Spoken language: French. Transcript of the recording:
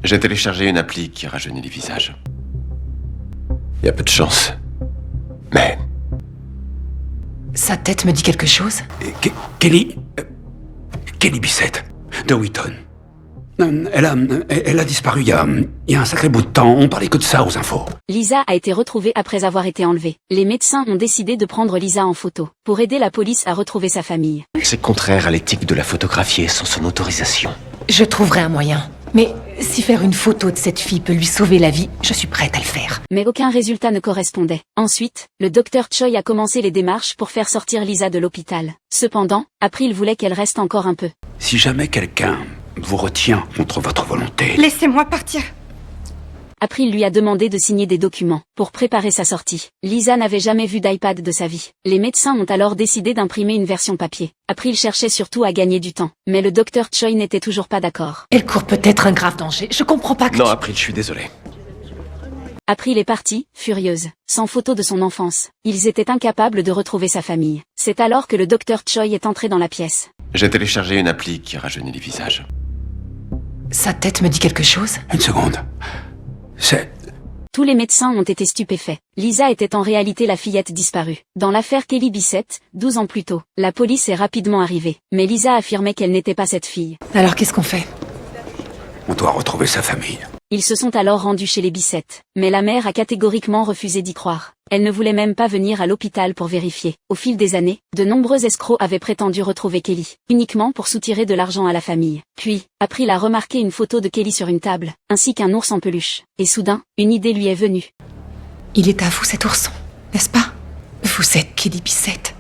J'ai téléchargé une appli qui rajeunit les visages. Il y a peu de chance. Mais... Sa tête me dit quelque chose. Kelly Bissett, de Wheaton. Elle a disparu il y a un sacré bout de temps. On parlait que de ça aux infos. Lisa a été retrouvée après avoir été enlevée. Les médecins ont décidé de prendre Lisa en photo, pour aider la police à retrouver sa famille. c'est contraire à l'éthique de la photographier sans son autorisation. Je trouverai un moyen. Mais si faire une photo de cette fille peut lui sauver la vie, je suis prête à le faire. Mais aucun résultat ne correspondait. Ensuite, le docteur Choi a commencé les démarches pour faire sortir Lisa de l'hôpital. Cependant, April voulait qu'elle reste encore un peu. Si jamais quelqu'un vous retient contre votre volonté... Laissez-moi partir. April lui a demandé de signer des documents pour préparer sa sortie. Lisa n'avait jamais vu d'iPad de sa vie. Les médecins ont alors décidé d'imprimer une version papier. April cherchait surtout à gagner du temps. Mais le docteur Choi n'était toujours pas d'accord. Elle court peut-être un grave danger. Je comprends pas que Non, April, je suis désolé. April est partie, furieuse, sans photo de son enfance. Ils étaient incapables de retrouver sa famille. C'est alors que le docteur Choi est entré dans la pièce. J'ai téléchargé une appli qui rajeunit les visages. Sa tête me dit quelque chose. Une seconde. C'est... Tous les médecins ont été stupéfaits. Lisa était en réalité la fillette disparue. Dans l'affaire Kelly Bissett, 12 ans plus tôt, la police est rapidement arrivée. Mais Lisa affirmait qu'elle n'était pas cette fille. Alors qu'est-ce qu'on fait? On doit retrouver sa famille. Ils se sont alors rendus chez les Bissett. Mais la mère a catégoriquement refusé d'y croire. Elle ne voulait même pas venir à l'hôpital pour vérifier. Au fil des années, de nombreux escrocs avaient prétendu retrouver Kelly, uniquement pour soutirer de l'argent à la famille. Puis, April a remarqué une photo de Kelly sur une table, ainsi qu'un ours en peluche. Et soudain, une idée lui est venue. Il est à vous cet ourson, n'est-ce pas? Vous êtes Kelly Bissett.